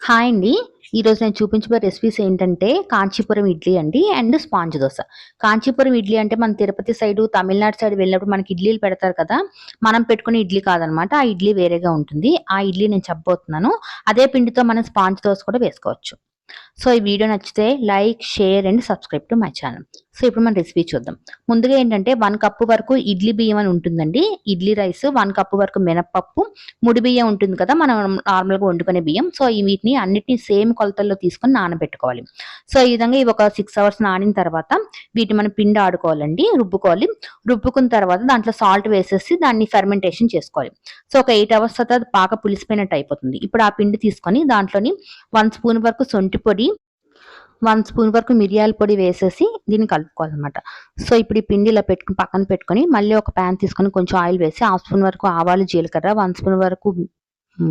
Hi అండి. ఈరోజు నేను చూపించబోయే రెసిపీస్ ఏంటంటే కాంచీపురం ఇడ్లీ అండి అండ్ స్పాంజ్ దోస. కాంచీపురం ఇడ్లీ అంటే మన తిరుపతి సైడు, తమిళనాడు సైడ్ వెళ్ళినప్పుడు మనకి ఇడ్లీలు పెడతారు కదా! మనం పెట్టుకునే ఇడ్లీ కాదనమాట. ఆ ఇడ్లీ వేరేగా ఉంటుంది. ఆ ఇడ్లీ నేను చెప్పబోతున్నాను. అదే పిండితో మనం స్పాంజ్ దోస కూడా వేసుకోవచ్చు. సో, ఈ వీడియో నచ్చితే like, share and subscribe to my channel. So, ఇప్పుడు మన రెసిపీ చూద్దాం. ముందుగా ఏంటంటే 1 కప్పు వరకు ఇడ్లీ బియ్యం అని ఉంటుందండి. ఇడ్లీ రైస్, 1 కప్పు వరకు మినపప్పు, ముడి బియ్యం ఉంటుంది కదా! మనం నార్మల్‌గా వండుకునే బియ్యం. సో, వీటిని అన్నిటిని సేమ్ కొలతల్లో తీసుకొని నానబెట్టుకోవాలి. సో, ఈ విధంగా ఇవి ఒక 6 అవర్స్ నానిన తర్వాత వీటిని మనం పిండి ఆడుకోవాలండి. రుబ్బుకోవాలి. రుబ్బుకున్న తర్వాత దాంట్లో సాల్ట్ వేసేసి దాన్ని ఫెర్మెంటేషన్ చేసుకోవాలి. సో, ఒక 8 అవర్స్ తర్వాత అది బాగా పులిసిపోయినట్టు అయిపోతుంది. ఇప్పుడు ఆ పిండి తీసుకొని దాంట్లోని 1 స్పూన్ వరకు సొంఠి పొడి, 1 స్పూన్ వరకు మిరియాల పొడి వేసేసి దీన్ని కలుపుకోవాలనమాట. సో, ఇప్పుడు ఈ పిండి ఇలా పెట్టుకొని పక్కన పెట్టుకొని మళ్ళీ ఒక పాన్ తీసుకొని కొంచెం ఆయిల్ వేసి హాఫ్ స్పూన్ వరకు ఆవాలు, జీలకర్ర, 1 స్పూన్ వరకు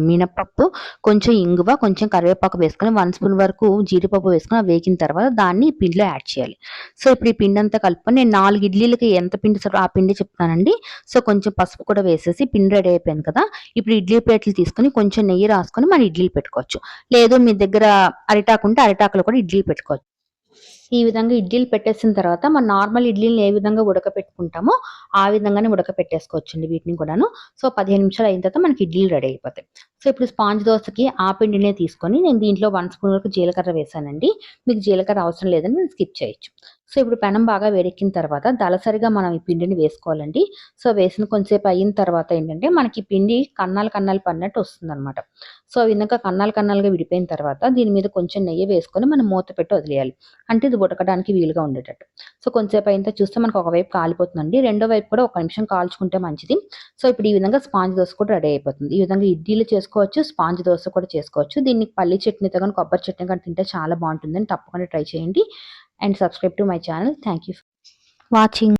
మినపప్పు, కొంచెం ఇంగువ, కొంచెం కరివేపాకు వేసుకొని 1 స్పూన్ వరకు జీడిపప్పు వేసుకొని అవి వేగిన తర్వాత దాన్ని ఈ పిండిలో యాడ్ చేయాలి. సో, ఇప్పుడు ఈ పిండంతా కలుపుకొని నేను 4 ఇడ్లీలకి ఎంత పిండి సరిపో ఆ పిండి చెప్తానండి. సో, కొంచెం పసుపు కూడా వేసేసి పిండి రెడీ అయిపోయింది కదా! ఇప్పుడు ఇడ్లీ ప్లేట్లు తీసుకొని కొంచెం నెయ్యి రాసుకొని మనం ఇడ్లీలు పెట్టుకోవచ్చు. లేదు మీ దగ్గర అరిటాకు ఉంటే అరిటాకులో కూడా ఇడ్లీలు పెట్టుకోవచ్చు. ఈ విధంగా ఇడ్లీలు పెట్టేసిన తర్వాత మన నార్మల్ ఇడ్లీలని ఏ విధంగా ఉడకపెట్టుకుంటామో ఆ విధంగానే ఉడకపెట్టేసుకోవచ్చండి వీటిని కూడాను. సో, 15 నిమిషాలు అయిన తర్వాత మనకి ఇడ్లీలు రెడీ అయిపోతాయి. సో, ఇప్పుడు స్పాంజ్ దోసకి ఆ పిండినే తీసుకొని నేను దీంట్లో 1 స్పూన్ వరకు జీలకర్ర వేశానండి. మీకు జీలకర్ర అవసరం లేదని మీరు స్కిప్ చేయొచ్చు. సో, ఇప్పుడు పెనం బాగా వేడెక్కిన తర్వాత దళసరిగా మనం ఈ పిండిని వేసుకోవాలండి. సో, వేసిన కొంచెంసేపు అయిన తర్వాత ఏంటంటే మనకి పిండి కన్నాలు కన్నాలు పడినట్టు వస్తుందనమాట. సో, ఈ విధంగా కన్నాలు కన్నాలుగా విడిపోయిన తర్వాత దీని మీద కొంచెం నెయ్యి వేసుకొని మనం మూత పెట్టి వదిలేయాలి. అంటే ఇది ఉడకడానికి వీలుగా ఉండేటట్టు. సో, కొంచెంసేపు అయిన తర్వాత చూస్తే మనకు ఒకవైపు కాలిపోతుందండి. రెండో వైపు కూడా ఒక నిమిషం కాల్చుకుంటే మంచిది. సో, ఇప్పుడు ఈ విధంగా స్పాంజ్ దోస కూడా రెడీ అయిపోతుంది. ఈ విధంగా ఇడ్లీలు చేసుకోవచ్చు, స్పాంజ్ దోస కూడా చేసుకోవచ్చు. దీన్ని పల్లి చట్నీతో గాని, కొబ్బరి చట్నీ గాని తింటే చాలా బాగుంటుందండి. తప్పకుండా ట్రై చేయండి. And subscribe to my channel. Thank you for watching.